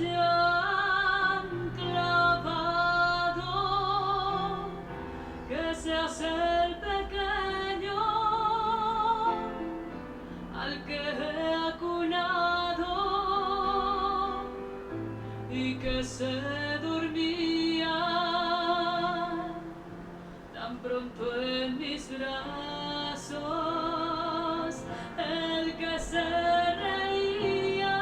hayan clavado, que seas el pequeño al que he acunado y que se dormía tan pronto en mis brazos, el que se reía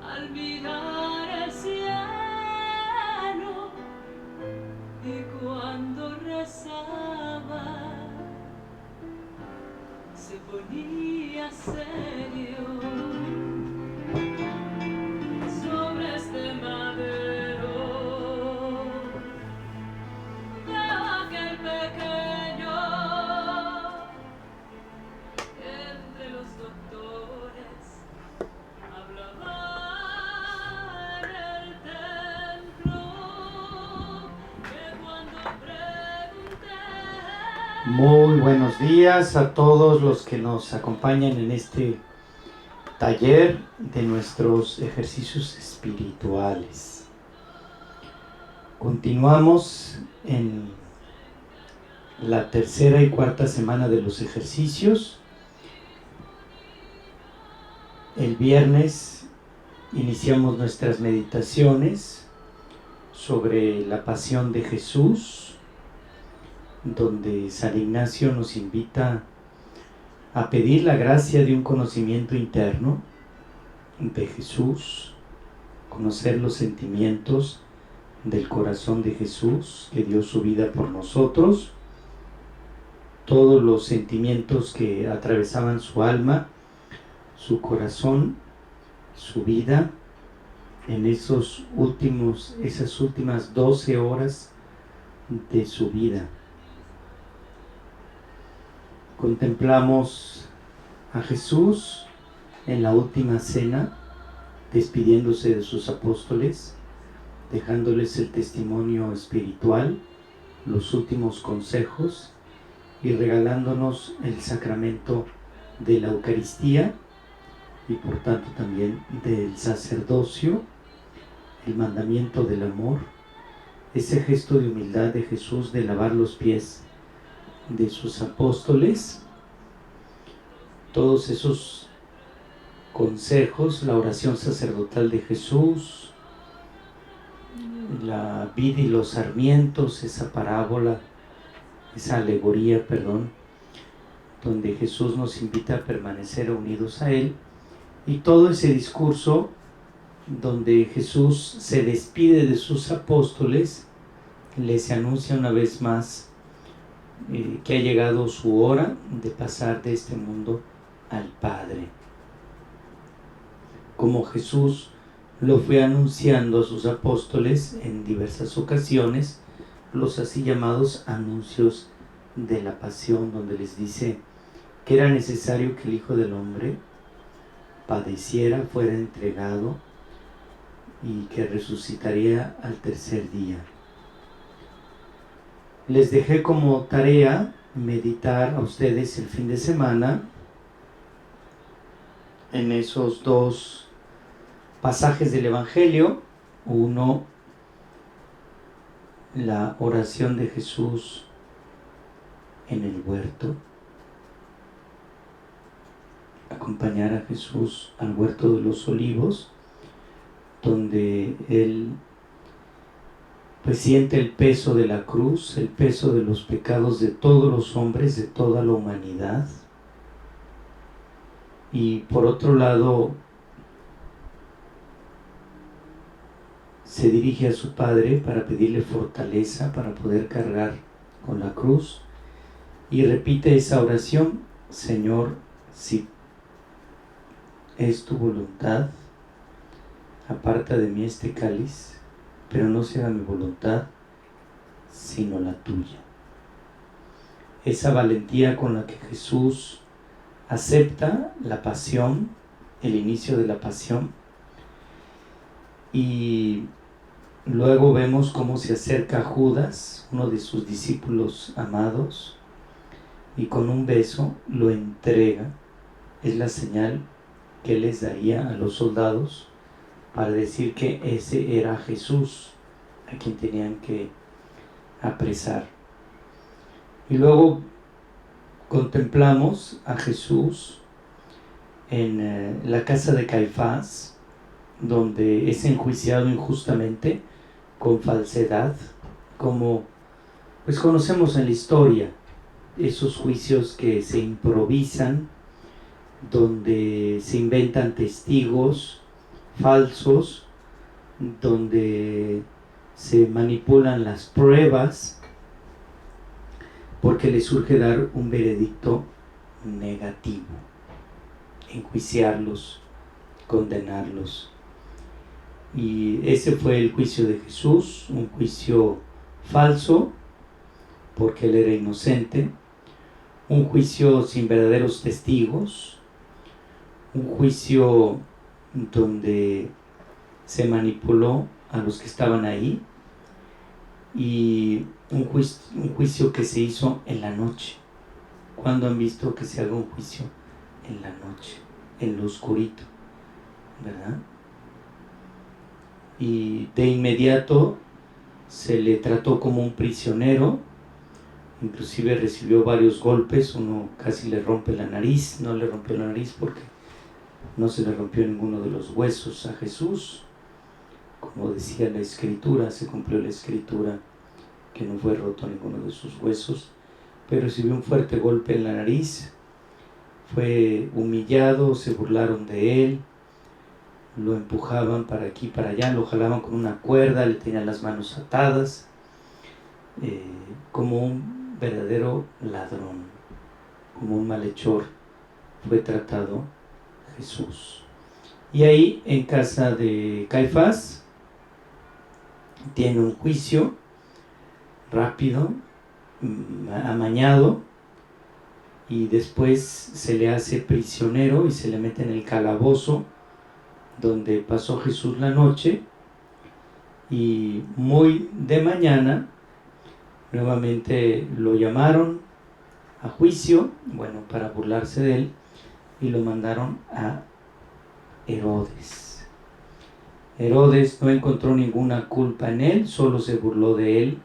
al mirar el cielo y cuando rezaba se ponía serio sobre este madero. Veo aquel pequeño entre los doctores hablaba en el templo, que cuando pregunté. Muy buenos días a todos los que nos acompañan en este taller de nuestros ejercicios espirituales. Continuamos en la tercera y cuarta semana de los ejercicios. El viernes iniciamos nuestras meditaciones sobre la pasión de Jesús, donde San Ignacio nos invita a pedir la gracia de un conocimiento interno de Jesús, conocer los sentimientos del corazón de Jesús, que dio su vida por nosotros, todos los sentimientos que atravesaban su alma, su corazón, su vida, en esas últimas 12 horas de su vida. Contemplamos a Jesús en la última cena, despidiéndose de sus apóstoles, dejándoles el testimonio espiritual, los últimos consejos y regalándonos el sacramento de la Eucaristía y por tanto también del sacerdocio, el mandamiento del amor, ese gesto de humildad de Jesús de lavar los pies de sus apóstoles, todos esos consejos, la oración sacerdotal de Jesús, la vid y los sarmientos, esa parábola, esa alegoría, donde Jesús nos invita a permanecer unidos a Él, y todo ese discurso donde Jesús se despide de sus apóstoles, les anuncia una vez más que ha llegado su hora de pasar de este mundo al Padre. Como Jesús lo fue anunciando a sus apóstoles en diversas ocasiones, los así llamados anuncios de la pasión, donde les dice que era necesario que el Hijo del Hombre padeciera, fuera entregado y que resucitaría al tercer día. Les dejé como tarea meditar a ustedes el fin de semana en esos dos pasajes del Evangelio. Uno, la oración de Jesús en el huerto, acompañar a Jesús al huerto de los olivos, donde Él pues siente el peso de la cruz, el peso de los pecados de todos los hombres, de toda la humanidad. Y por otro lado, se dirige a su Padre para pedirle fortaleza para poder cargar con la cruz y repite esa oración: Señor, si es tu voluntad, aparta de mí este cáliz, pero no se haga mi voluntad, sino la tuya. Esa valentía con la que Jesús acepta la pasión, el inicio de la pasión, y luego vemos cómo se acerca a Judas, uno de sus discípulos amados, y con un beso lo entrega. Es la señal que les daría a los soldados para decir que ese era Jesús a quien tenían que apresar. Y luego contemplamos a Jesús en la casa de Caifás, donde es enjuiciado injustamente con falsedad, como pues conocemos en la historia, esos juicios que se improvisan, donde se inventan testigos falsos, donde se manipulan las pruebas, porque les surge dar un veredicto negativo, enjuiciarlos, condenarlos. Y ese fue el juicio de Jesús, un juicio falso, porque él era inocente, un juicio sin verdaderos testigos, un juicio donde se manipuló a los que estaban ahí, y un juicio que se hizo en la noche. ¿Cuándo han visto que se haga un juicio en la noche, en lo oscurito, verdad? Y de inmediato se le trató como un prisionero, inclusive recibió varios golpes, uno casi le rompe la nariz, no le rompió la nariz porque no se le rompió ninguno de los huesos a Jesús, como decía la Escritura, se cumplió la Escritura que no fue roto ninguno de sus huesos, pero recibió un fuerte golpe en la nariz, fue humillado, se burlaron de él, lo empujaban para aquí y para allá, lo jalaban con una cuerda, le tenían las manos atadas, como un verdadero ladrón, como un malhechor fue tratado Jesús. Y ahí en casa de Caifás tiene un juicio rápido, amañado, y después se le hace prisionero y se le mete en el calabozo donde pasó Jesús la noche, y muy de mañana nuevamente lo llamaron a juicio, bueno, para burlarse de él, y lo mandaron a Herodes. Herodes no encontró ninguna culpa en él, solo se burló de él.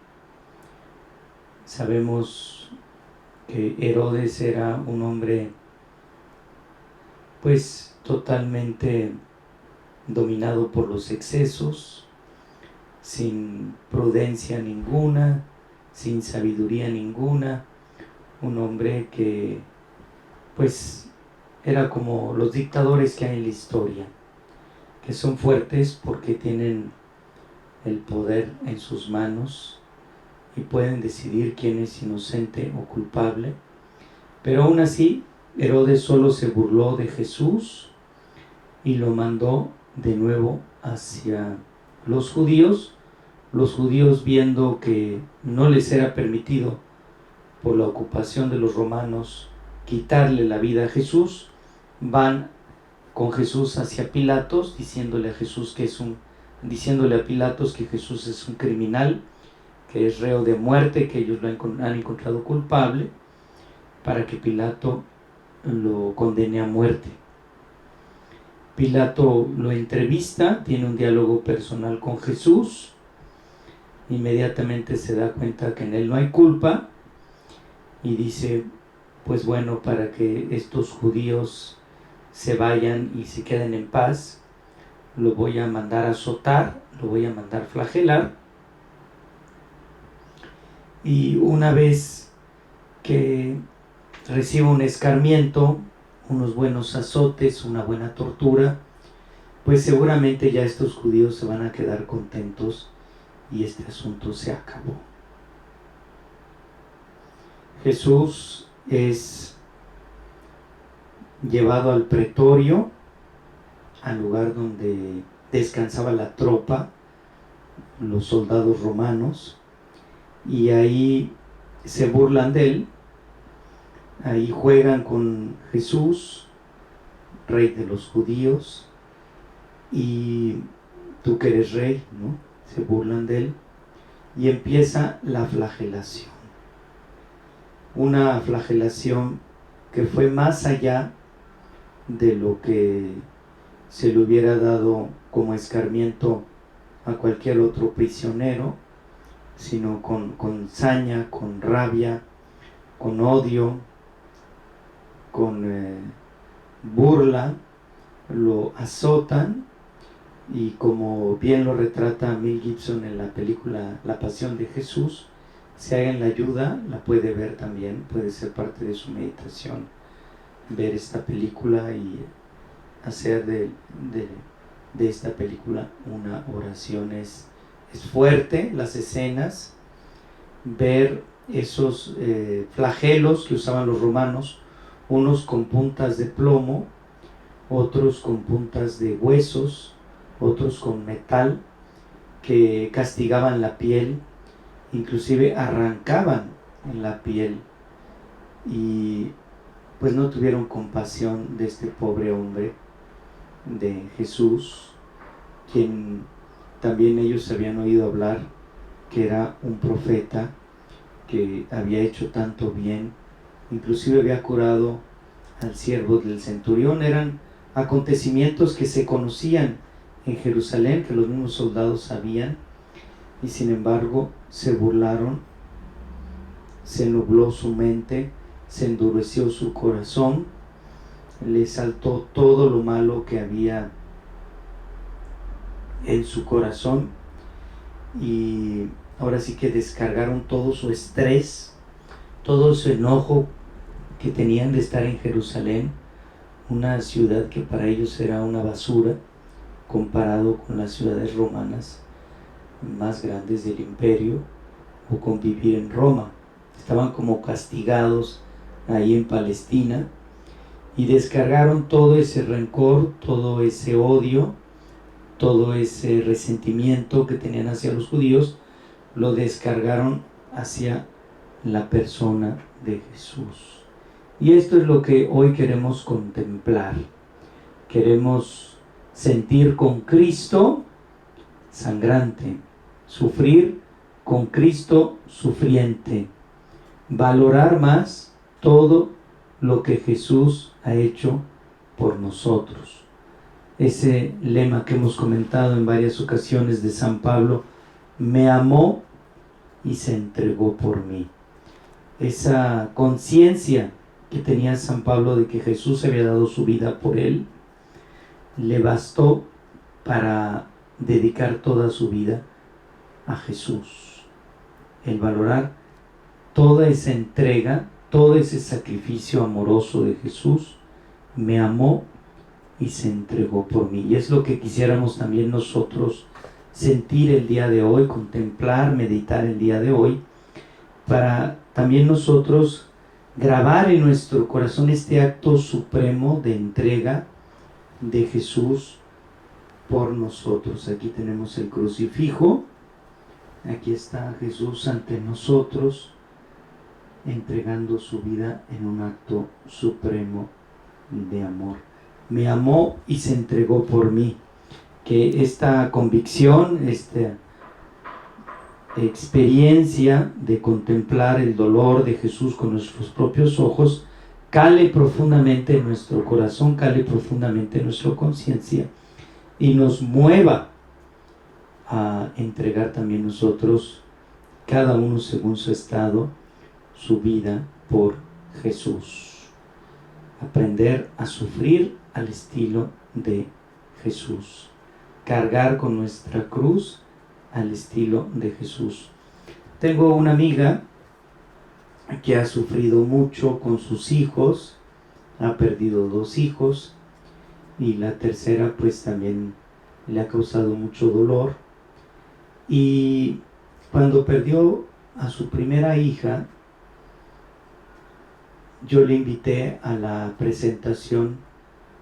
Sabemos que Herodes era un hombre pues totalmente dominado por los excesos, sin prudencia ninguna, sin sabiduría ninguna, un hombre que pues era como los dictadores que hay en la historia, que son fuertes porque tienen el poder en sus manos y pueden decidir quién es inocente o culpable. Pero aún así, Herodes solo se burló de Jesús y lo mandó de nuevo hacia los judíos. Los judíos, viendo que no les era permitido por la ocupación de los romanos quitarle la vida a Jesús, van con Jesús hacia Pilatos, diciéndole a Pilatos que Jesús es un criminal, que es reo de muerte, que ellos lo han encontrado culpable, para que Pilato lo condene a muerte. Pilato lo entrevista, tiene un diálogo personal con Jesús, inmediatamente se da cuenta que en él no hay culpa y dice, pues bueno, para que estos judíos se vayan y se queden en paz, lo voy a mandar a azotar, lo voy a mandar flagelar, y una vez que reciba un escarmiento, unos buenos azotes, una buena tortura, pues seguramente ya estos judíos se van a quedar contentos y este asunto se acabó. Jesús es llevado al pretorio, al lugar donde descansaba la tropa, los soldados romanos, y ahí se burlan de él, ahí juegan con Jesús, rey de los judíos, y tú que eres rey, ¿no? Se burlan de él, y empieza la flagelación. Una flagelación que fue más allá de lo que se le hubiera dado como escarmiento a cualquier otro prisionero, sino con saña, con rabia, con odio, con burla, lo azotan, y como bien lo retrata Mel Gibson en la película La Pasión de Jesús, si alguien la ayuda, la puede ver también, puede ser parte de su meditación, ver esta película y hacer de esta película una oración. Es fuerte las escenas, ver esos flagelos que usaban los romanos, unos con puntas de plomo, otros con puntas de huesos, otros con metal, que castigaban la piel, inclusive arrancaban en la piel, y pues no tuvieron compasión de este pobre hombre, de Jesús, quien también ellos habían oído hablar que era un profeta, que había hecho tanto bien, inclusive había curado al siervo del centurión. Eran acontecimientos que se conocían en Jerusalén, que los mismos soldados sabían, y sin embargo se burlaron, se nubló su mente, se endureció su corazón, le saltó todo lo malo que había en su corazón, y ahora sí que descargaron todo su estrés, todo su enojo que tenían de estar en Jerusalén, una ciudad que para ellos era una basura comparado con las ciudades romanas más grandes del imperio, o con vivir en Roma. Estaban como castigados ahí en Palestina, y descargaron todo ese rencor, todo ese odio, todo ese resentimiento que tenían hacia los judíos, lo descargaron hacia la persona de Jesús. Y esto es lo que hoy queremos contemplar. Queremos sentir con Cristo sangrante, sufrir con Cristo sufriente, valorar más todo lo que Jesús ha hecho por nosotros. Ese lema que hemos comentado en varias ocasiones de San Pablo: me amó y se entregó por mí. Esa conciencia que tenía San Pablo de que Jesús había dado su vida por él, le bastó para dedicar toda su vida a Jesús. El valorar toda esa entrega, todo ese sacrificio amoroso de Jesús. Me amó y se entregó por mí. Y es lo que quisiéramos también nosotros sentir el día de hoy, contemplar, meditar el día de hoy, para también nosotros grabar en nuestro corazón este acto supremo de entrega de Jesús por nosotros. Aquí tenemos el crucifijo, aquí está Jesús ante nosotros, entregando su vida en un acto supremo de amor. Me amó y se entregó por mí. Que esta convicción, esta experiencia de contemplar el dolor de Jesús con nuestros propios ojos, cale profundamente en nuestro corazón, cale profundamente en nuestra conciencia, y nos mueva a entregar también nosotros, cada uno según su estado, su vida por Jesús. Aprender a sufrir al estilo de Jesús. Cargar con nuestra cruz al estilo de Jesús. Tengo una amiga que ha sufrido mucho con sus hijos, ha perdido 2 hijos, y la tercera pues también le ha causado mucho dolor. Y cuando perdió a su primera hija, yo le invité a la presentación,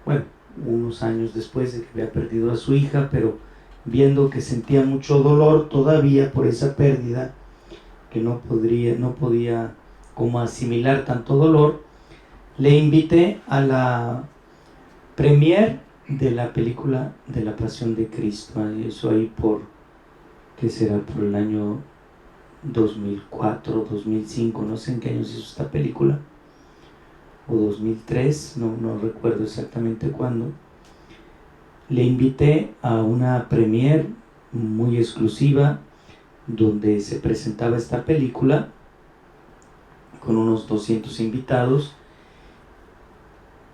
bueno, unos años después de que había perdido a su hija, pero viendo que sentía mucho dolor todavía por esa pérdida, que no podía como asimilar tanto dolor, le invité a la premier de la película de la Pasión de Cristo. Eso ahí ¿qué será? Por el año 2004, 2005, no sé en qué años hizo esta película. o 2003, no recuerdo exactamente cuándo, le invité a una premiere muy exclusiva donde se presentaba esta película con unos 200 invitados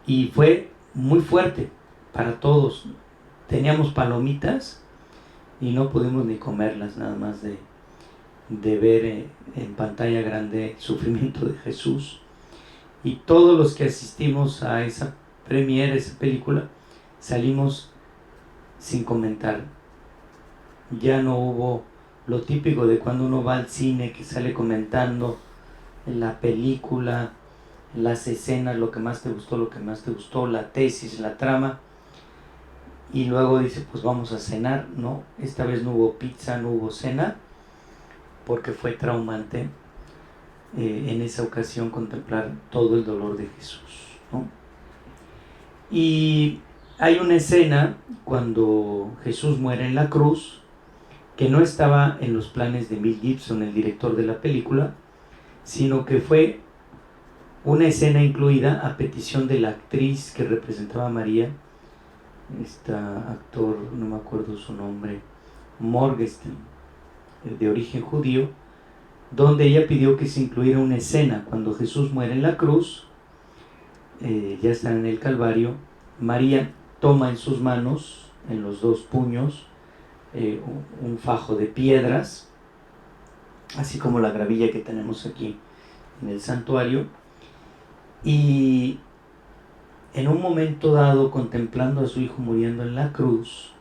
y fue muy fuerte para todos. Teníamos palomitas y no pudimos ni comerlas, nada más de ver en pantalla grande el sufrimiento de Jesús. Y todos los que asistimos a esa premiere, esa película, salimos sin comentar. Ya no hubo lo típico de cuando uno va al cine, que sale comentando la película, las escenas, lo que más te gustó, la tesis, la trama, y luego dice, pues vamos a cenar. No, esta vez no hubo pizza, no hubo cena, porque fue traumante en esa ocasión contemplar todo el dolor de Jesús, ¿no? Y hay una escena cuando Jesús muere en la cruz que no estaba en los planes de Mel Gibson, el director de la película, sino que fue una escena incluida a petición de la actriz que representaba a María, actor, no me acuerdo su nombre, Morgenstern, de origen judío, donde ella pidió que se incluyera una escena cuando Jesús muere en la cruz. Ya están en el Calvario. María toma en sus manos, en los dos puños, un fajo de piedras, así como la gravilla que tenemos aquí en el santuario, y en un momento dado, contemplando a su hijo muriendo en la cruz,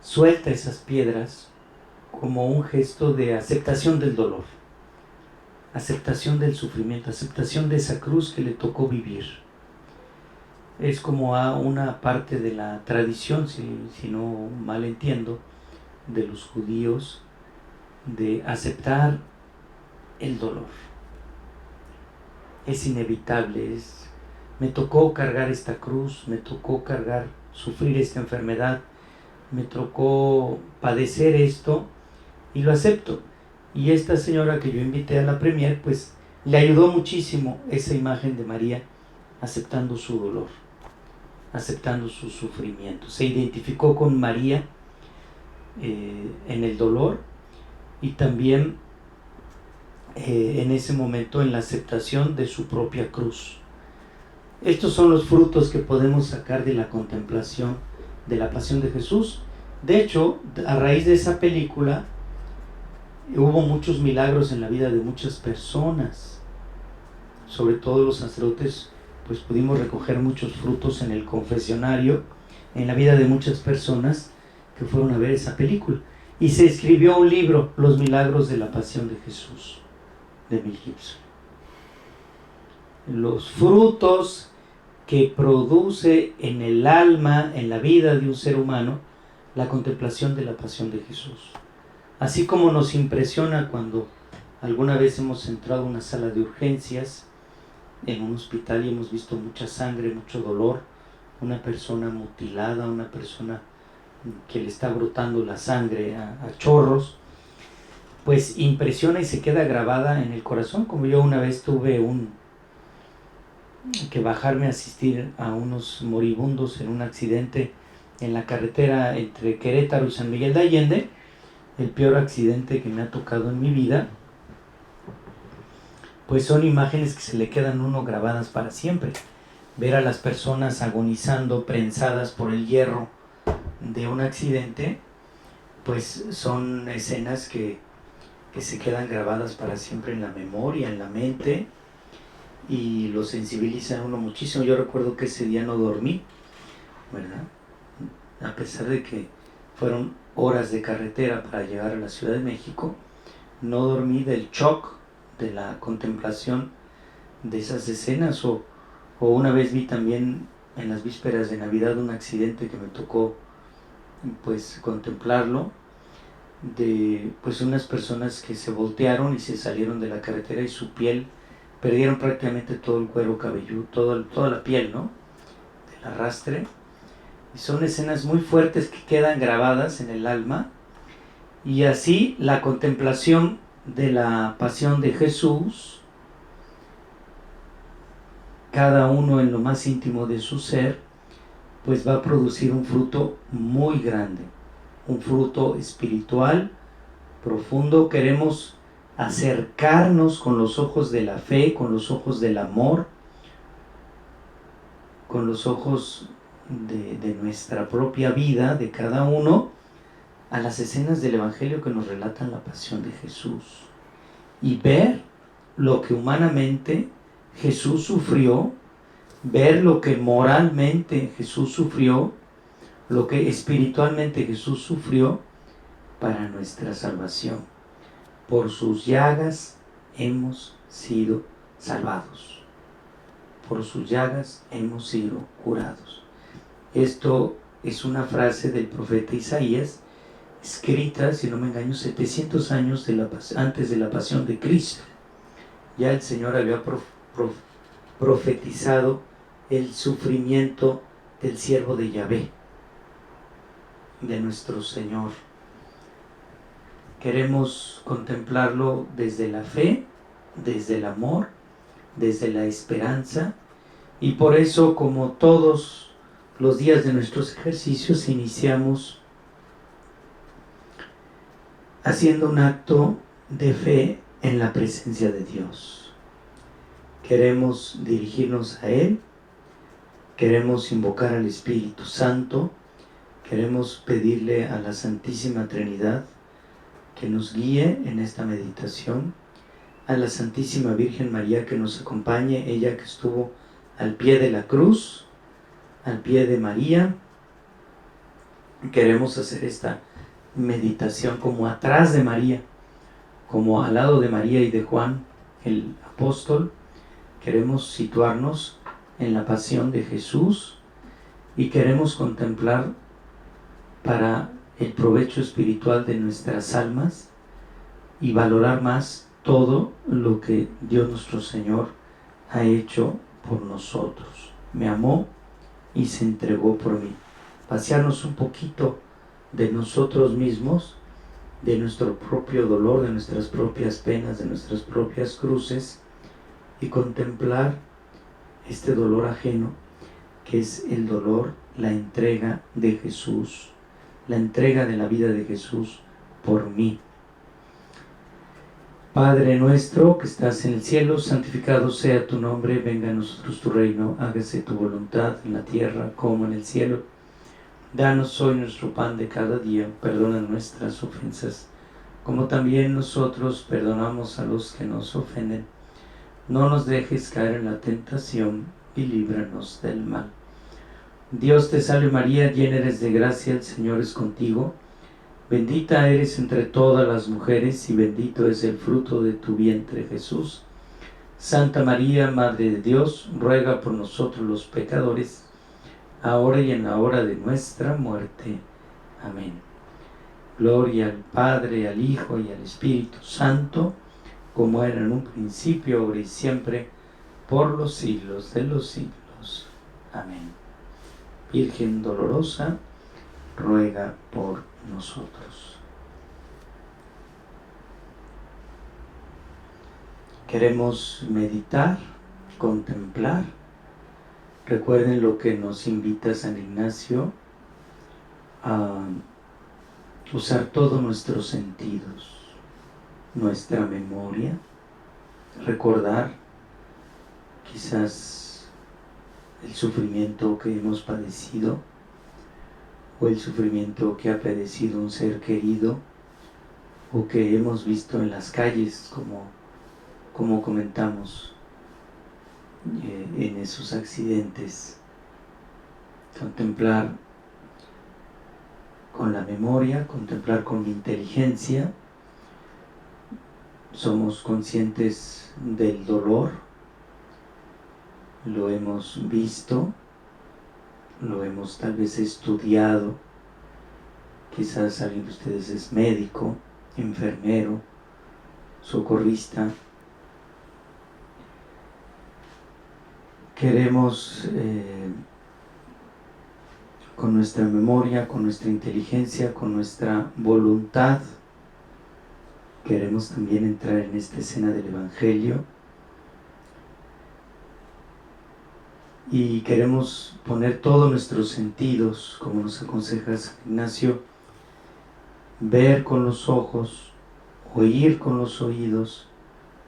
suelta esas piedras como un gesto de aceptación del dolor, aceptación del sufrimiento, aceptación de esa cruz que le tocó vivir. Es como a una parte de la tradición, si no mal entiendo, de los judíos, de aceptar el dolor. Es inevitable, me tocó cargar esta cruz, me tocó sufrir esta enfermedad, me tocó padecer esto y lo acepto. Y esta señora que yo invité a la premier, pues le ayudó muchísimo esa imagen de María aceptando su dolor, aceptando su sufrimiento. Se identificó con María en el dolor y también en ese momento en la aceptación de su propia cruz. Estos son los frutos que podemos sacar de la contemplación de la pasión de Jesús. De hecho, a raíz de esa película hubo muchos milagros en la vida de muchas personas, sobre todo los sacerdotes, pues pudimos recoger muchos frutos en el confesionario, en la vida de muchas personas que fueron a ver esa película. Y se escribió un libro, Los milagros de la pasión de Jesús, de Mel Gibson. Los frutos que produce en el alma, en la vida de un ser humano, la contemplación de la pasión de Jesús. Así como nos impresiona cuando alguna vez hemos entrado a una sala de urgencias en un hospital y hemos visto mucha sangre, mucho dolor, una persona mutilada, una persona que le está brotando la sangre a chorros, pues impresiona y se queda grabada en el corazón. Como yo una vez tuve que bajarme a asistir a unos moribundos en un accidente en la carretera entre Querétaro y San Miguel de Allende, el peor accidente que me ha tocado en mi vida, pues son imágenes que se le quedan a uno grabadas para siempre. Ver a las personas agonizando, prensadas por el hierro de un accidente, pues son escenas que se quedan grabadas para siempre en la memoria, en la mente, y lo sensibilizan a uno muchísimo. Yo recuerdo que ese día no dormí, ¿verdad? A pesar de que fueron horas de carretera para llegar a la Ciudad de México, no dormí del shock de la contemplación de esas escenas. O una vez vi también en las vísperas de Navidad un accidente que me tocó pues contemplarlo, de pues unas personas que se voltearon y se salieron de la carretera y su piel, perdieron prácticamente todo el cuero cabelludo, toda la piel, ¿no? Del arrastre. Y son escenas muy fuertes que quedan grabadas en el alma. Y así la contemplación de la pasión de Jesús cada uno en lo más íntimo de su ser, pues va a producir un fruto muy grande, un fruto espiritual profundo. Queremos acercarnos con los ojos de la fe, con los ojos del amor, con los ojos de nuestra propia vida, de cada uno, a las escenas del Evangelio que nos relatan la pasión de Jesús, y ver lo que humanamente Jesús sufrió, ver lo que moralmente Jesús sufrió, lo que espiritualmente Jesús sufrió para nuestra salvación. Por sus llagas hemos sido salvados. Por sus llagas hemos sido curados. Esto es una frase del profeta Isaías, escrita, si no me engaño, 700 años antes de la pasión de Cristo. Ya el Señor había profetizado el sufrimiento del siervo de Yahvé, de nuestro Señor. Queremos contemplarlo desde la fe, desde el amor, desde la esperanza, y por eso, como todos los días de nuestros ejercicios, iniciamos haciendo un acto de fe en la presencia de Dios. Queremos dirigirnos a Él, queremos invocar al Espíritu Santo, queremos pedirle a la Santísima Trinidad que nos guíe en esta meditación, a la Santísima Virgen María que nos acompañe, ella que estuvo al pie de la cruz, al pie de María. Queremos hacer esta meditación como atrás de María, como al lado de María y de Juan el apóstol. Queremos situarnos en la pasión de Jesús y queremos contemplar para el provecho espiritual de nuestras almas y valorar más todo lo que Dios nuestro Señor ha hecho por nosotros. Me amó y se entregó por mí. Pasearnos un poquito de nosotros mismos, de nuestro propio dolor, de nuestras propias penas, de nuestras propias cruces, y contemplar este dolor ajeno, que es el dolor, la entrega de Jesús, la entrega de la vida de Jesús por mí. Padre nuestro que estás en el cielo, santificado sea tu nombre, venga a nosotros tu reino, hágase tu voluntad en la tierra como en el cielo. Danos hoy nuestro pan de cada día, perdona nuestras ofensas, como también nosotros perdonamos a los que nos ofenden. No nos dejes caer en la tentación y líbranos del mal. Dios te salve María, llena eres de gracia, el Señor es contigo. Bendita eres entre todas las mujeres y bendito es el fruto de tu vientre Jesús. Santa María, Madre de Dios, ruega por nosotros los pecadores, ahora y en la hora de nuestra muerte. Amén. Gloria al Padre, al Hijo y al Espíritu Santo, como era en un principio, ahora y siempre, por los siglos de los siglos. Amén. Virgen dolorosa, ruega por nosotros. Queremos meditar, contemplar. Recuerden lo que nos invita San Ignacio a usar todos nuestros sentidos, nuestra memoria, recordar quizás el sufrimiento que hemos padecido o el sufrimiento que ha padecido un ser querido o que hemos visto en las calles, como comentamos en esos accidentes. Contemplar con la memoria, contemplar con la inteligencia. Somos conscientes del dolor, lo hemos visto, lo hemos tal vez estudiado. Quizás alguien de ustedes es médico, enfermero, socorrista. Queremos con nuestra memoria, con nuestra inteligencia, con nuestra voluntad, queremos también entrar en esta escena del Evangelio y queremos poner todos nuestros sentidos, como nos aconseja San Ignacio, ver con los ojos, oír con los oídos,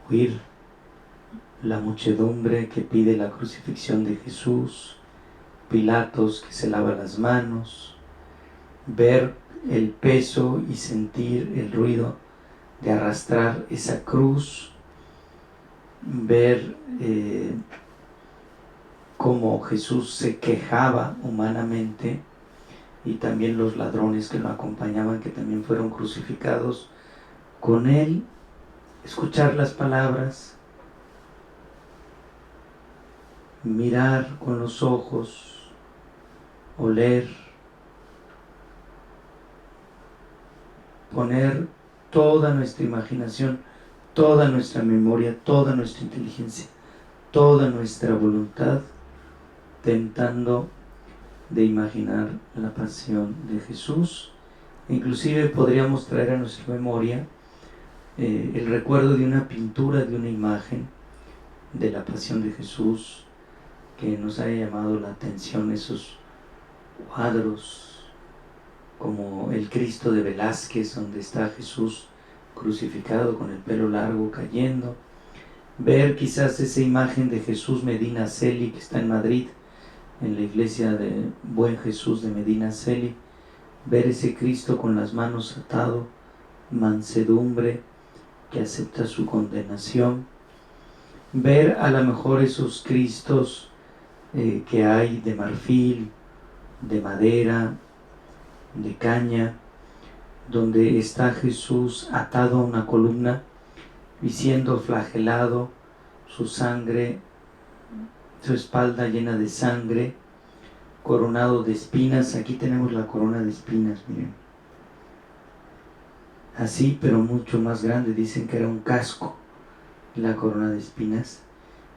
oír la muchedumbre que pide la crucifixión de Jesús, Pilatos que se lava las manos, ver el peso y sentir el ruido de arrastrar esa cruz, ver cómo Jesús se quejaba humanamente, y también los ladrones que lo acompañaban, que también fueron crucificados con él, escuchar las palabras, mirar con los ojos, oler, poner toda nuestra imaginación, toda nuestra memoria, toda nuestra inteligencia, toda nuestra voluntad, tentando de imaginar la pasión de Jesús. Inclusive podríamos traer a nuestra memoria el recuerdo de una pintura, de una imagen de la pasión de Jesús, que nos haya llamado la atención, esos cuadros como el Cristo de Velázquez, donde está Jesús crucificado con el pelo largo cayendo, ver quizás esa imagen de Jesús Medina Celi, que está en Madrid, en la iglesia de Buen Jesús de Medina Celi, ver ese Cristo con las manos atado, mansedumbre, que acepta su condenación, ver a lo mejor esos Cristos que hay de marfil, de madera, de caña, donde está Jesús atado a una columna y siendo flagelado, su sangre, su espalda llena de sangre, coronado de espinas. Aquí tenemos la corona de espinas, miren. Así, pero mucho más grande. Dicen que era un casco la corona de espinas,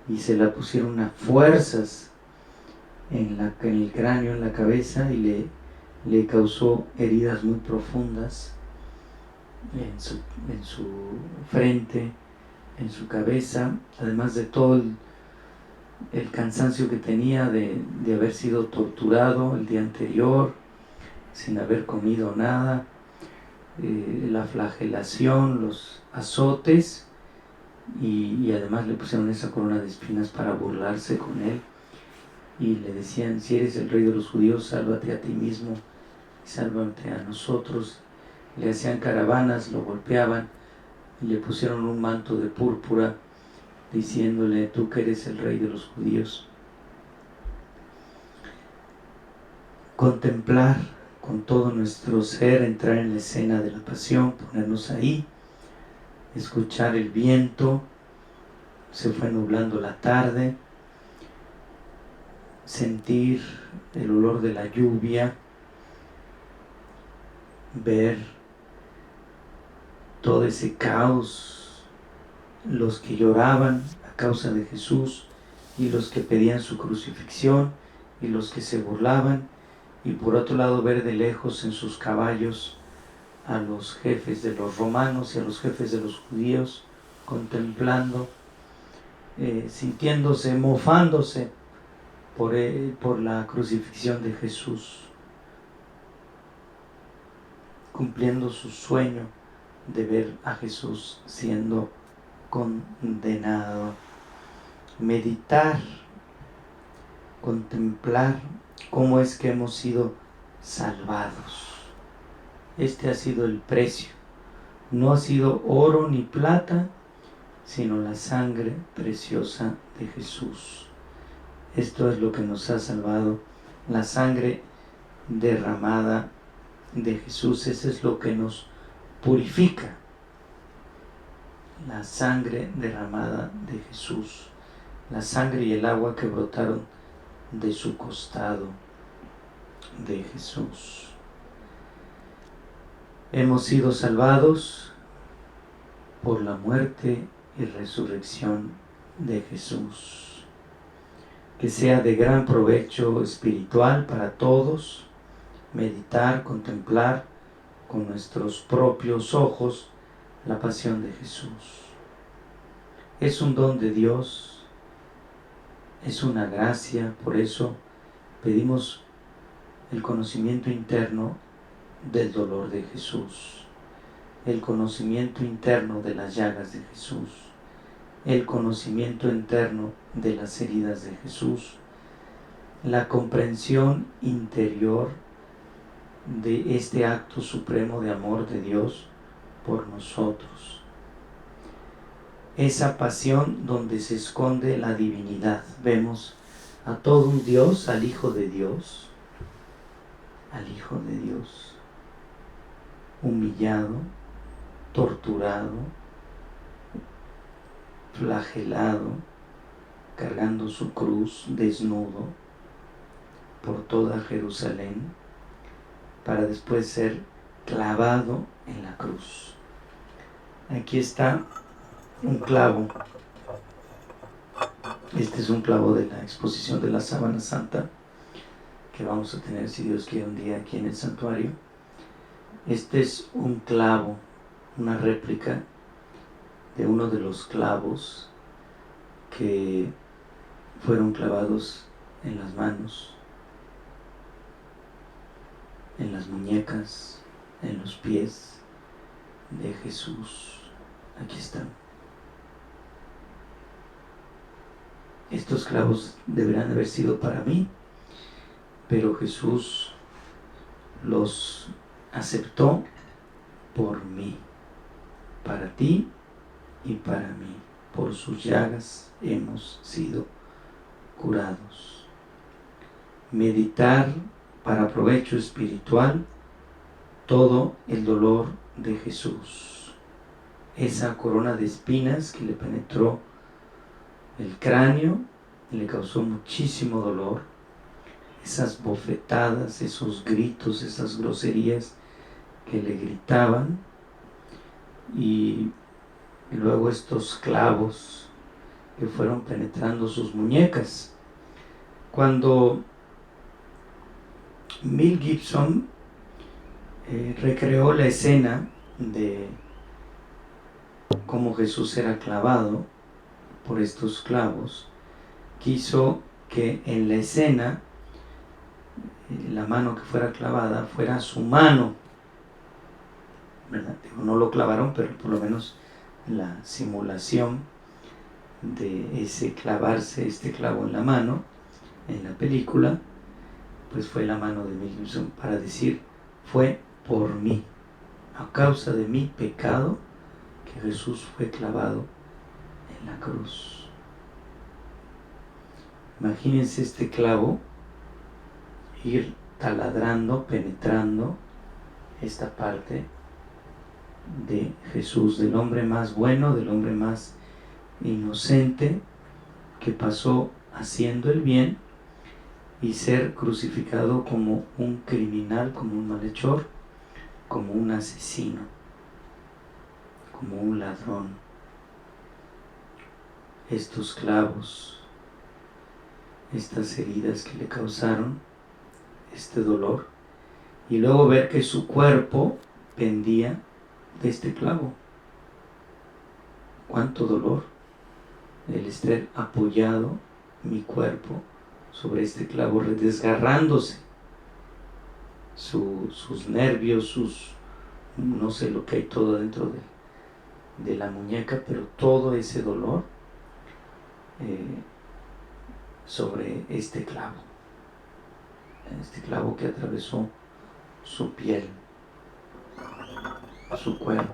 y se la pusieron a fuerzas en el cráneo, en la cabeza, y le causó heridas muy profundas en su frente, en su cabeza, además de todo el cansancio que tenía de haber sido torturado el día anterior sin haber comido nada, la flagelación, los azotes, y además le pusieron esa corona de espinas para burlarse con él, y le decían: si eres el rey de los judíos, sálvate a ti mismo y sálvate a nosotros. Le hacían caravanas, lo golpeaban y le pusieron un manto de púrpura diciéndole: tú que eres el rey de los judíos. Contemplar con todo nuestro ser, entrar en la escena de la pasión, ponernos ahí, escuchar el viento, se fue nublando la tarde, sentir el olor de la lluvia, ver todo ese caos, los que lloraban a causa de Jesús y los que pedían su crucifixión y los que se burlaban, y por otro lado ver de lejos en sus caballos a los jefes de los romanos y a los jefes de los judíos, contemplando, sintiéndose, mofándose por la crucifixión de Jesús, cumpliendo su sueño de ver a Jesús siendo condenado. Meditar, contemplar cómo es que hemos sido salvados. Este ha sido el precio. No ha sido oro ni plata, sino la sangre preciosa de Jesús. Esto es lo que nos ha salvado, la sangre derramada de Jesús. Eso es lo que nos purifica, la sangre derramada de Jesús, la sangre y el agua que brotaron de su costado de Jesús. Hemos sido salvados por la muerte y resurrección de Jesús. Que sea de gran provecho espiritual para todos meditar, contemplar con nuestros propios ojos la pasión de Jesús. Es un don de Dios, es una gracia, por eso pedimos el conocimiento interno del dolor de Jesús, el conocimiento interno de las llagas de Jesús, el conocimiento interno de las heridas de Jesús, la comprensión interior de este acto supremo de amor de Dios por nosotros. Esa pasión donde se esconde la divinidad. Vemos a todo un Dios, al Hijo de Dios, humillado, torturado, flagelado, cargando su cruz desnudo por toda Jerusalén, para después ser clavado en la cruz. Aquí está un clavo. Este es un clavo de la exposición de la Sábana Santa que vamos a tener, si Dios quiere, un día aquí en el santuario. Este es un clavo, una réplica de uno de los clavos que fueron clavados en las manos, en las muñecas, en los pies de Jesús. Aquí están. Estos clavos deberían haber sido para mí, pero Jesús los aceptó por mí, para ti y para mí. Por sus llagas hemos sido curados. Meditar para provecho espiritual todo el dolor de Jesús. Esa corona de espinas que le penetró el cráneo y le causó muchísimo dolor. Esas bofetadas, esos gritos, esas groserías que le gritaban, y luego estos clavos que fueron penetrando sus muñecas. Cuando Mel Gibson recreó la escena de cómo Jesús era clavado por estos clavos, quiso que en la escena la mano que fuera clavada fuera su mano, ¿verdad? No lo clavaron, pero por lo menos la simulación de ese clavarse este clavo en la mano en la película, pues fue la mano de Mel Gibson, para decir: fue por mí, a causa de mi pecado, que Jesús fue clavado en la cruz. Imagínense este clavo ir taladrando, penetrando esta parte de Jesús, del hombre más bueno, del hombre más inocente, que pasó haciendo el bien, y ser crucificado como un criminal, como un malhechor, como un asesino, como un ladrón. Estos clavos, estas heridas que le causaron este dolor, y luego ver que su cuerpo pendía de este clavo. Cuánto dolor el estar apoyado, mi cuerpo, sobre este clavo, desgarrándose sus nervios, no sé lo que hay todo dentro de la muñeca, pero todo ese dolor sobre este clavo que atravesó su piel, su cuerpo.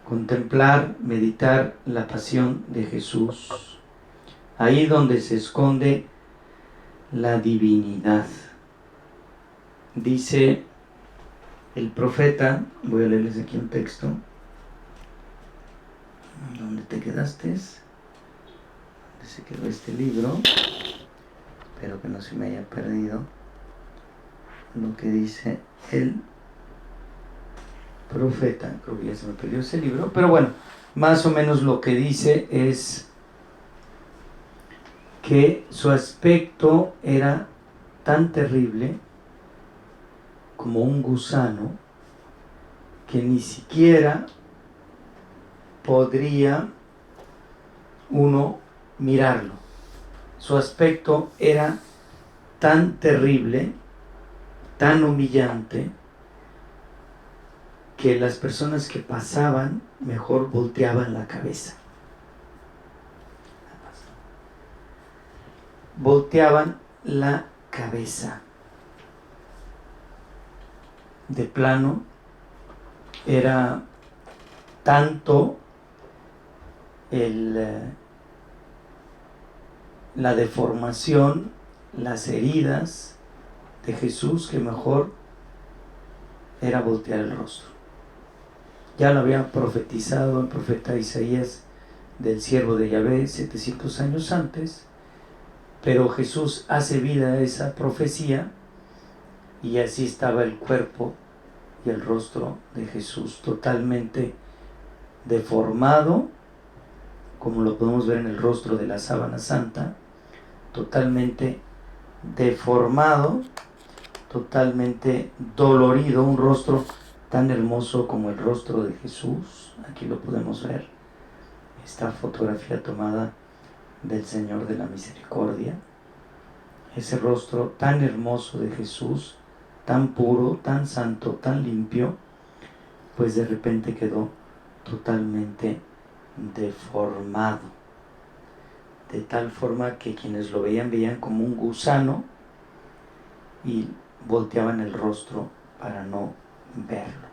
Contemplar, meditar la pasión de Jesús, ahí donde se esconde la divinidad. Dice el profeta, voy a leerles aquí un texto. ¿Dónde te quedaste? ¿Dónde se quedó este libro? Espero que no se me haya perdido lo que dice el profeta. Creo que ya se me perdió ese libro, pero bueno, más o menos lo que dice es que su aspecto era tan terrible como un gusano, que ni siquiera podría uno mirarlo. Su aspecto era tan terrible, tan humillante, que las personas que pasaban mejor volteaban la cabeza. Volteaban la cabeza. De plano, era tanto la deformación, las heridas de Jesús, que mejor era voltear el rostro. Ya lo había profetizado el profeta Isaías del siervo de Yahvé 700 años antes, pero Jesús hace vida a esa profecía y así estaba el cuerpo y el rostro de Jesús, totalmente deformado, como lo podemos ver en el rostro de la sábana santa, totalmente deformado, totalmente dolorido, un rostro tan hermoso como el rostro de Jesús. Aquí lo podemos ver, esta fotografía tomada del Señor de la Misericordia, ese rostro tan hermoso de Jesús, tan puro, tan santo, tan limpio, pues de repente quedó totalmente deformado, de tal forma que quienes lo veían como un gusano y volteaban el rostro para no verlo.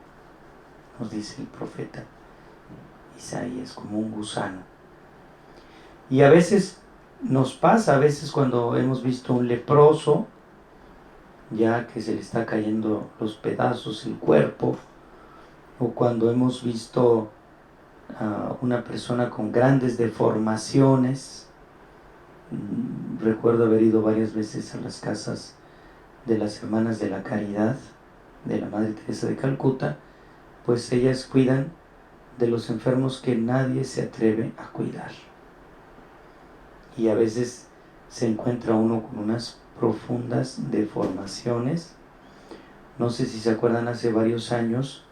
Nos dice el profeta Isaías, como un gusano. Y a veces nos pasa, a veces cuando hemos visto un leproso, ya que se le está cayendo los pedazos, el cuerpo, o cuando hemos visto a una persona con grandes deformaciones. Recuerdo haber ido varias veces a las casas de las hermanas de la caridad de la Madre Teresa de Calcuta, pues ellas cuidan de los enfermos que nadie se atreve a cuidar. Y a veces se encuentra uno con unas profundas deformaciones. No sé si se acuerdan, hace varios años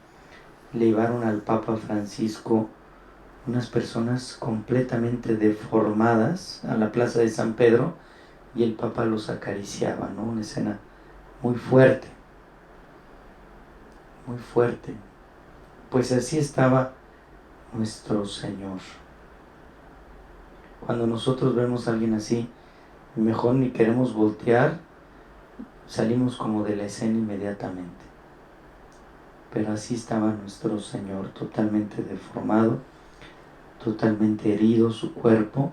le llevaron al Papa Francisco unas personas completamente deformadas a la plaza de San Pedro y el Papa los acariciaba, ¿no? Una escena muy fuerte, muy fuerte. Pues así estaba nuestro Señor. Cuando nosotros vemos a alguien así, mejor ni queremos voltear, salimos como de la escena inmediatamente. Pero así estaba nuestro Señor, totalmente deformado, totalmente herido su cuerpo,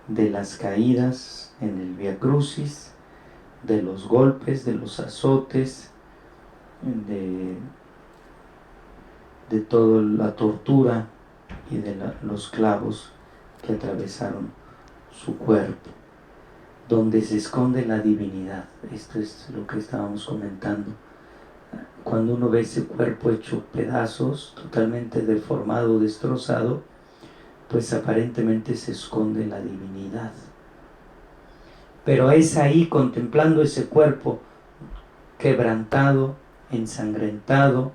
de las caídas en el Vía Crucis, de los golpes, de los azotes, de toda la tortura y de los clavos que atravesaron su cuerpo, donde se esconde la divinidad. Esto es lo que estábamos comentando. Cuando uno ve ese cuerpo hecho pedazos, totalmente deformado, destrozado, pues aparentemente se esconde la divinidad. Pero es ahí, contemplando ese cuerpo quebrantado, ensangrentado,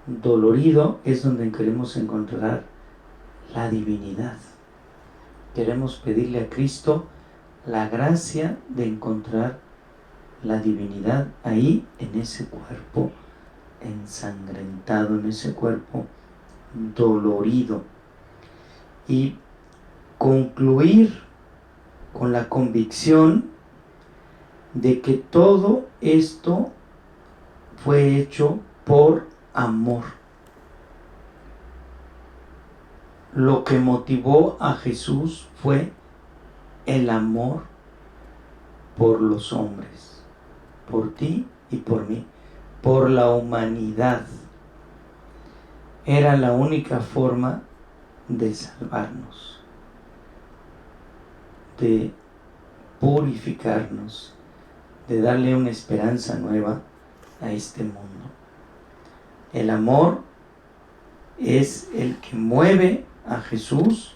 dolorido, es donde queremos encontrar la divinidad. Queremos pedirle a Cristo la gracia de encontrar la divinidad ahí, en ese cuerpo ensangrentado, en ese cuerpo dolorido, y concluir con la convicción de que todo esto fue hecho por amor. Lo que motivó a Jesús fue el amor por los hombres, por ti y por mí, por la humanidad. Era la única forma de salvarnos, de purificarnos, de darle una esperanza nueva a este mundo. El amor es el que mueve a Jesús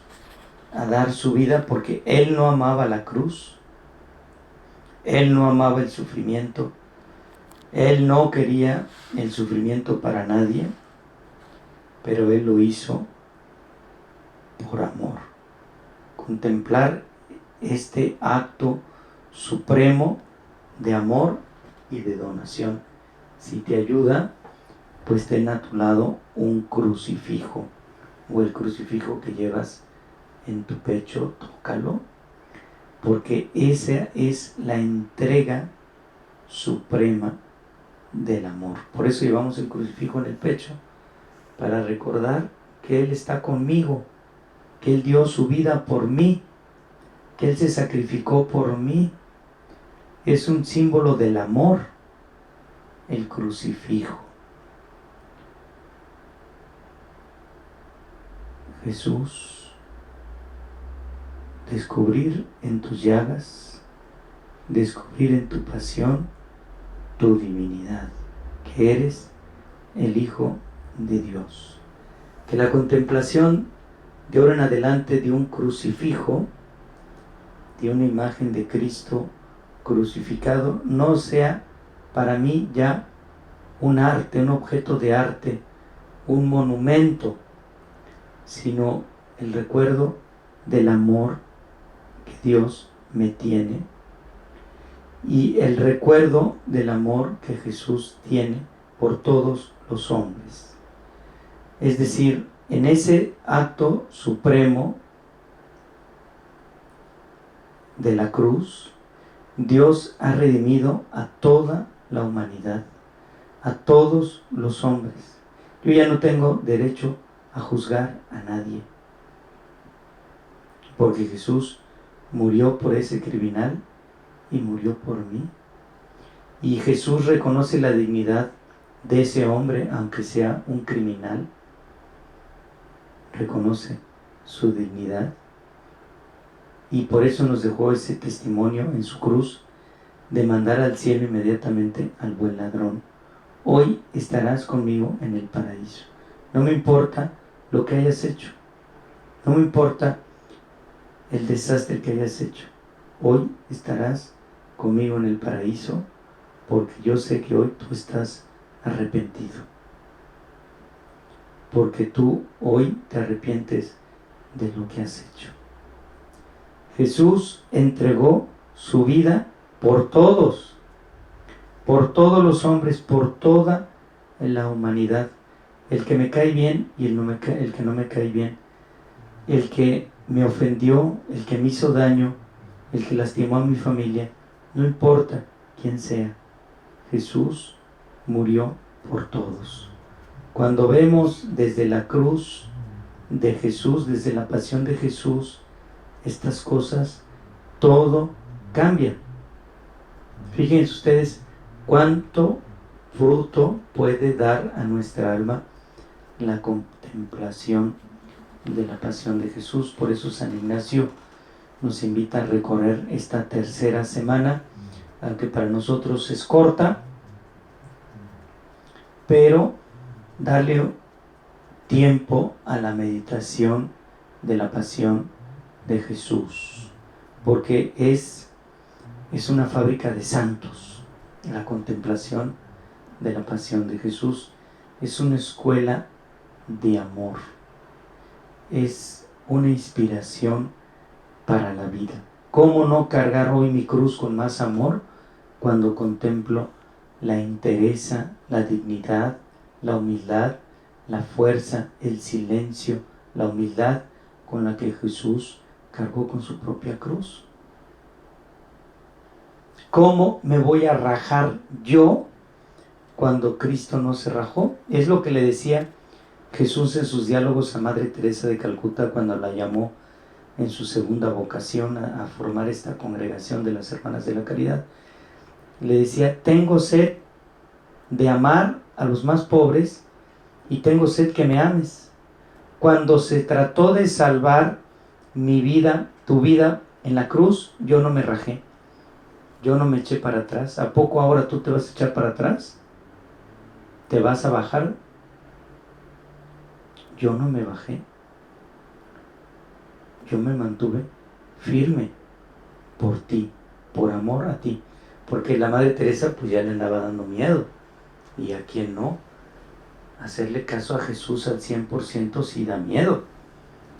a dar su vida, porque Él no amaba la cruz, Él no amaba el sufrimiento, Él no quería el sufrimiento para nadie, pero Él lo hizo por amor. Contemplar este acto supremo de amor y de donación. Si te ayuda, pues ten a tu lado un crucifijo o el crucifijo que llevas en tu pecho, tócalo, porque esa es la entrega suprema del amor. Por eso llevamos el crucifijo en el pecho, para recordar que Él está conmigo, que Él dio su vida por mí, que Él se sacrificó por mí. Es un símbolo del amor, el crucifijo. Jesús, descubrir en tus llagas, descubrir en tu pasión tu divinidad, que eres el Hijo de Dios. Que la contemplación de ahora en adelante de un crucifijo, de una imagen de Cristo crucificado, no sea para mí ya un arte, un objeto de arte, un monumento, sino el recuerdo del amor que Dios me tiene y el recuerdo del amor que Jesús tiene por todos los hombres. Es decir, en ese acto supremo de la cruz, Dios ha redimido a toda la humanidad, a todos los hombres. Yo ya no tengo derecho a juzgar a nadie, porque Jesús murió por ese criminal y murió por mí. Y Jesús reconoce la dignidad de ese hombre, aunque sea un criminal, reconoce su dignidad. Y por eso nos dejó ese testimonio en su cruz de mandar al cielo inmediatamente al buen ladrón. Hoy estarás conmigo en el paraíso. No me importa lo que hayas hecho. No me importa el desastre que hayas hecho. Hoy estarás conmigo en el paraíso, porque yo sé que hoy tú estás arrepentido. Porque tú hoy te arrepientes de lo que has hecho. Jesús entregó su vida por todos los hombres, por toda la humanidad. El que me cae bien y el que no me cae bien. El que me ofendió, el que me hizo daño, el que lastimó a mi familia. No importa quién sea. Jesús murió por todos. Cuando vemos desde la cruz de Jesús, desde la pasión de Jesús, estas cosas, todo cambia. Fíjense ustedes cuánto fruto puede dar a nuestra alma la contemplación de la pasión de Jesús. Por eso San Ignacio nos invita a recorrer esta tercera semana, aunque para nosotros es corta, pero darle tiempo a la meditación de la pasión de Jesús, porque es una fábrica de santos. La contemplación de la pasión de Jesús es una escuela de amor, es una inspiración para la vida. ¿Cómo no cargar hoy mi cruz con más amor cuando contemplo la entereza, la dignidad, la humildad, la fuerza, el silencio, la humildad con la que Jesús cargó con su propia cruz? ¿Cómo me voy a rajar yo cuando Cristo no se rajó? Es lo que le decía Jesús en sus diálogos a Madre Teresa de Calcuta cuando la llamó en su segunda vocación a formar esta congregación de las Hermanas de la Caridad. Le decía: tengo sed de amar a los más pobres y tengo sed que me ames. Cuando se trató de salvar mi vida, tu vida en la cruz, yo no me rajé, yo no me eché para atrás. ¿A poco ahora tú te vas a echar para atrás? ¿Te vas a bajar? Yo no me bajé, yo me mantuve firme por ti, por amor a ti, porque la Madre Teresa pues ya le andaba dando miedo, y a quién no. Hacerle caso a Jesús al 100% sí da miedo,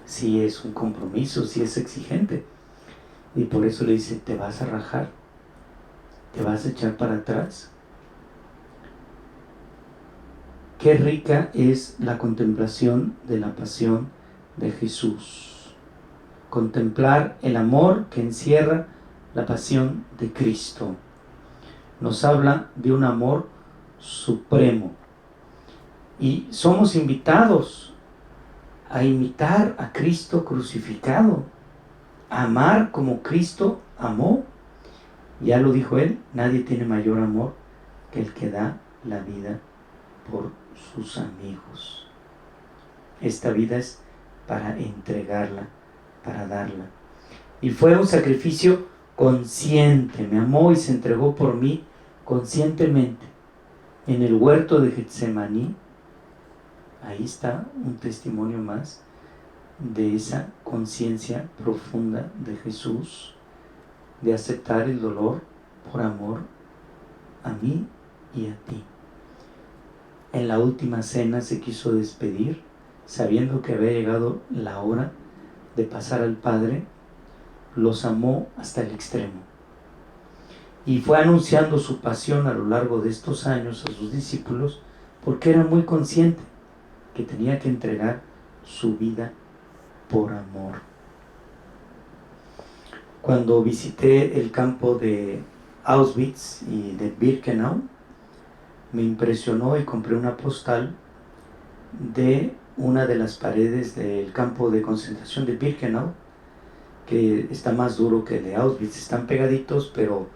sí es un compromiso, sí es exigente. Y por eso le dice, ¿te vas a rajar? ¿Te vas a echar para atrás? Qué rica es la contemplación de la pasión de Jesús. Contemplar el amor que encierra la pasión de Cristo. Nos habla de un amor supremo. Y somos invitados a imitar a Cristo crucificado, a amar como Cristo amó. Ya lo dijo él, nadie tiene mayor amor que el que da la vida por sus amigos. Esta vida es para entregarla, para darla. Y fue un sacrificio consciente, me amó y se entregó por mí conscientemente. En el huerto de Getsemaní, ahí está un testimonio más de esa conciencia profunda de Jesús, de aceptar el dolor por amor a mí y a ti. En la última cena se quiso despedir, sabiendo que había llegado la hora de pasar al Padre, los amó hasta el extremo. Y fue anunciando su pasión a lo largo de estos años a sus discípulos, porque era muy consciente que tenía que entregar su vida por amor. Cuando visité el campo de Auschwitz y de Birkenau, me impresionó y compré una postal de una de las paredes del campo de concentración de Birkenau, que está más duro que el de Auschwitz. Están pegaditos, pero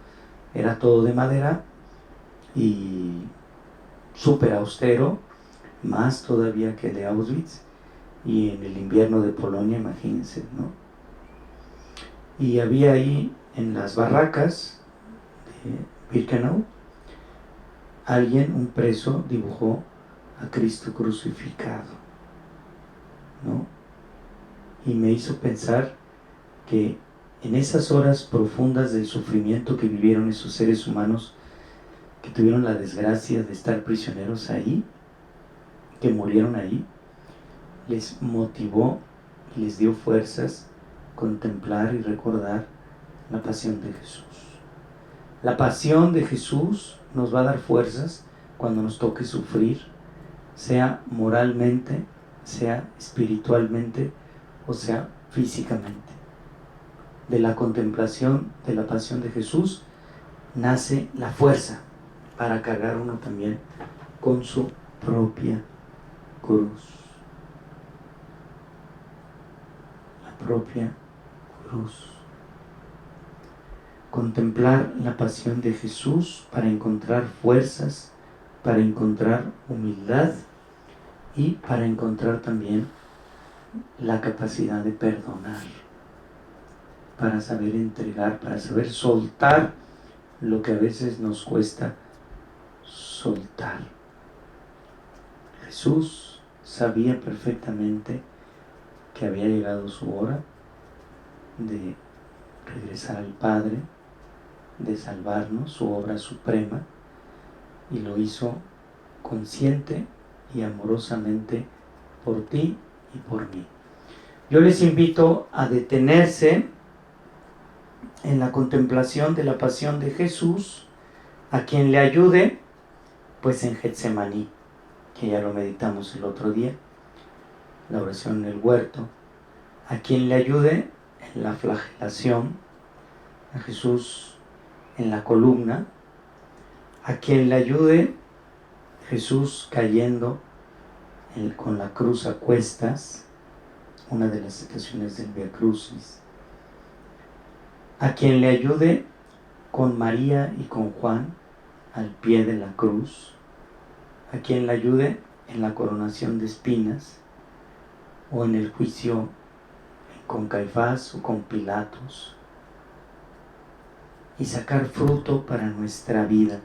era todo de madera y súper austero, más todavía que el de Auschwitz, y en el invierno de Polonia, imagínense, ¿no? Y había ahí en las barracas de Birkenau, un preso, dibujó a Cristo crucificado, ¿no? Y me hizo pensar que en esas horas profundas del sufrimiento que vivieron esos seres humanos, que tuvieron la desgracia de estar prisioneros ahí, que murieron ahí, les motivó y les dio fuerzas contemplar y recordar la pasión de Jesús. La pasión de Jesús nos va a dar fuerzas cuando nos toque sufrir, sea moralmente, sea espiritualmente o sea físicamente. De la contemplación de la pasión de Jesús nace la fuerza para cargar uno también con su propia cruz. La propia cruz. Contemplar la pasión de Jesús para encontrar fuerzas, para encontrar humildad y para encontrar también la capacidad de perdonar, para saber entregar, para saber soltar lo que a veces nos cuesta soltar. Jesús sabía perfectamente que había llegado su hora de regresar al Padre, de salvarnos, su obra suprema, y lo hizo consciente y amorosamente por ti y por mí. Yo les invito a detenerse en la contemplación de la pasión de Jesús, a quien le ayude, pues en Getsemaní, que ya lo meditamos el otro día, la oración en el huerto, a quien le ayude en la flagelación, a Jesús en la columna, a quien le ayude Jesús cayendo con la cruz a cuestas, una de las situaciones del Vía Crucis, a quien le ayude con María y con Juan al pie de la cruz, a quien le ayude en la coronación de espinas o en el juicio con Caifás o con Pilatos, y sacar fruto para nuestra vida.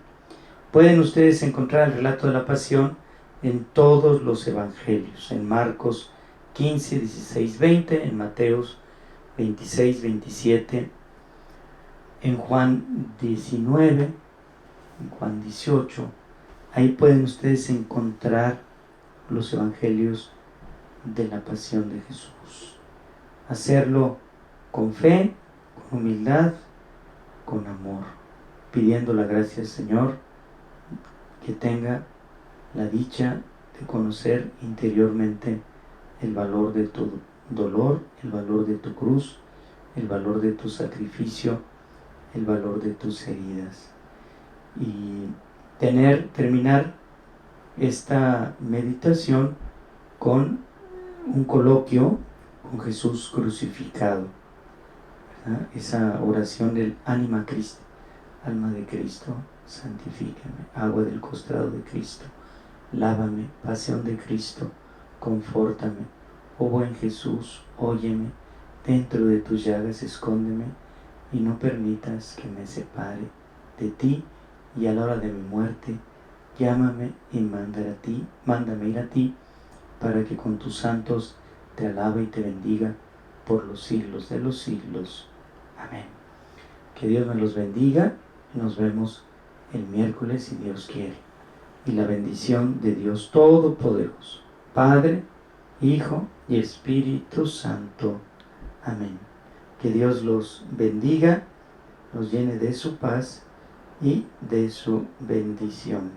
Pueden ustedes encontrar el relato de la pasión en todos los evangelios, en Marcos 15, 16, 20, en Mateos 26, 27, en Juan 19, en Juan 18. Ahí pueden ustedes encontrar los evangelios de la pasión de Jesús. Hacerlo con fe, con humildad, con amor, pidiendo la gracia al Señor que tenga la dicha de conocer interiormente el valor de tu dolor, el valor de tu cruz, el valor de tu sacrificio, el valor de tus heridas. Y terminar esta meditación con un coloquio con Jesús crucificado, ¿verdad? Esa oración del Anima Christi, alma de Cristo, santifícame, agua del costado de Cristo, lávame, pasión de Cristo, confórtame, oh buen Jesús, óyeme, dentro de tus llagas escóndeme y no permitas que me separe de ti, y a la hora de mi muerte llámame y mándame ir a ti, para que con tus santos te alabe y te bendiga por los siglos de los siglos. Amén. Que Dios me los bendiga y nos vemos el miércoles si Dios quiere. Y la bendición de Dios Todopoderoso, Padre, Hijo y Espíritu Santo. Amén. Que Dios los bendiga, los llene de su paz y de su bendición.